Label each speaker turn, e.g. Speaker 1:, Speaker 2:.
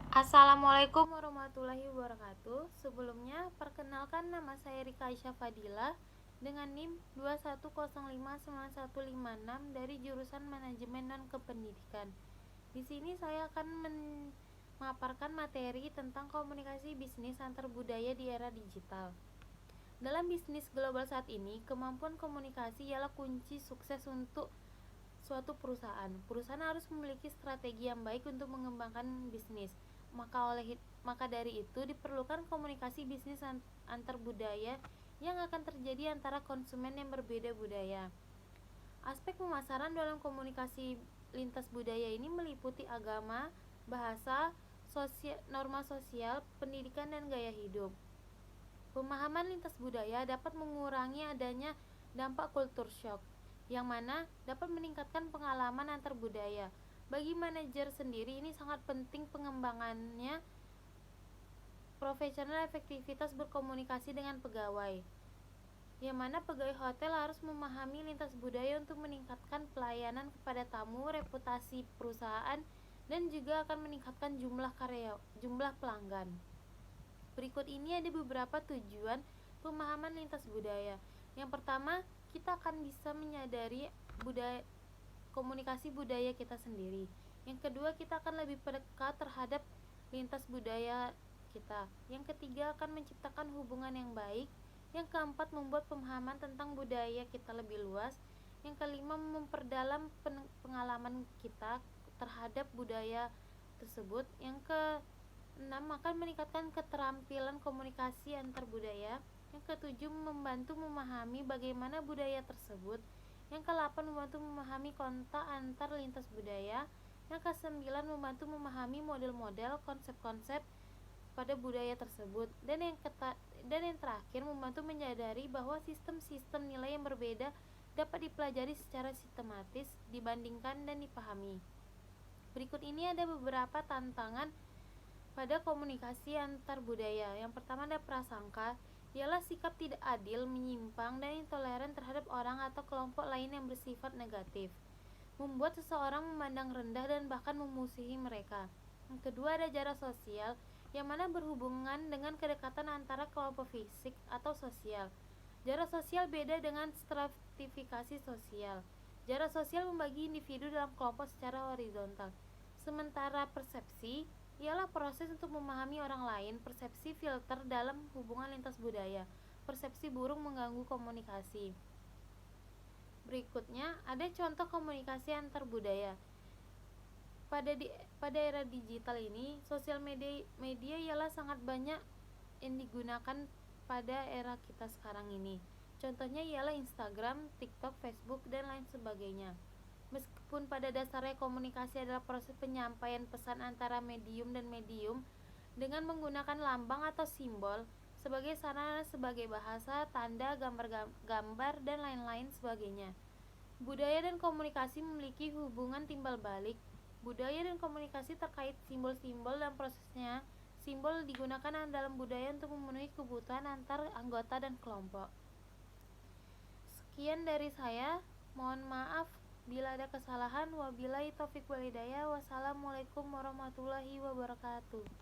Speaker 1: Assalamualaikum warahmatullahi wabarakatuh. Sebelumnya, perkenalkan nama saya Rika Aisyah Fadila dengan NIM 210591156 dari jurusan Manajemen Non Kependidikan. Di sini saya akan memaparkan materi tentang komunikasi bisnis antar budaya di era digital. Dalam bisnis global saat ini, kemampuan komunikasi ialah kunci sukses untuk suatu perusahaan. Perusahaan harus memiliki strategi yang baik untuk mengembangkan bisnis. Maka dari itu diperlukan komunikasi bisnis antar budaya yang akan terjadi antara konsumen yang berbeda budaya. Aspek pemasaran dalam komunikasi lintas budaya ini meliputi agama, bahasa, norma sosial, pendidikan, dan gaya hidup. Pemahaman lintas budaya dapat mengurangi adanya dampak culture shock, yang mana dapat meningkatkan pengalaman antar budaya. Bagi manajer sendiri ini sangat penting pengembangannya profesional efektivitas berkomunikasi dengan pegawai, yang mana pegawai hotel harus memahami lintas budaya untuk meningkatkan pelayanan kepada tamu, reputasi perusahaan, dan juga akan meningkatkan jumlah pelanggan. Berikut ini ada beberapa tujuan pemahaman lintas budaya. Yang pertama, kita akan bisa menyadari komunikasi budaya kita sendiri. Yang kedua, kita akan lebih dekat terhadap lintas budaya kita. Yang ketiga, akan menciptakan hubungan yang baik. Yang keempat, membuat pemahaman tentang budaya kita lebih luas. Yang kelima, memperdalam pengalaman kita terhadap budaya tersebut. Yang keenam, akan meningkatkan keterampilan komunikasi antar budaya. Yang ketujuh, membantu memahami bagaimana budaya tersebut. Yang ke-8, membantu memahami kontak antar lintas budaya. Yang ke-9, membantu memahami model-model, konsep-konsep pada budaya tersebut. Dan yang terakhir, membantu menyadari bahwa sistem-sistem nilai yang berbeda dapat dipelajari secara sistematis, dibandingkan, dan dipahami. Berikut ini ada beberapa tantangan pada komunikasi antar budaya. Yang pertama ada prasangka, ialah sikap tidak adil, menyimpang, dan intoleran terhadap orang atau kelompok lain yang bersifat negatif, membuat seseorang memandang rendah dan bahkan memusuhi mereka. Yang kedua ada jarak sosial, yang mana berhubungan dengan kedekatan antara kelompok fisik atau sosial. Jarak sosial beda dengan stratifikasi sosial. Jarak sosial membagi individu dalam kelompok secara horizontal. Sementara persepsi ialah proses untuk memahami orang lain. Persepsi filter dalam hubungan lintas budaya. Persepsi burung mengganggu komunikasi. Berikutnya ada contoh komunikasi antar budaya. Pada era digital ini, sosial media ialah sangat banyak yang digunakan pada era kita sekarang ini. Contohnya ialah Instagram, TikTok, Facebook, dan lain sebagainya. Meskipun pada dasarnya komunikasi adalah proses penyampaian pesan antara medium dan medium dengan menggunakan lambang atau simbol sebagai sarana, sebagai bahasa, tanda, gambar, dan lain-lain sebagainya. Budaya dan komunikasi memiliki hubungan timbal balik. Budaya dan komunikasi terkait simbol-simbol dan prosesnya. Simbol digunakan dalam budaya untuk memenuhi kebutuhan antar anggota dan kelompok. Sekian dari saya. Mohon maaf bila ada kesalahan. Wabillahi taufiq wal hidayah. Wassalamualaikum warahmatullahi wabarakatuh.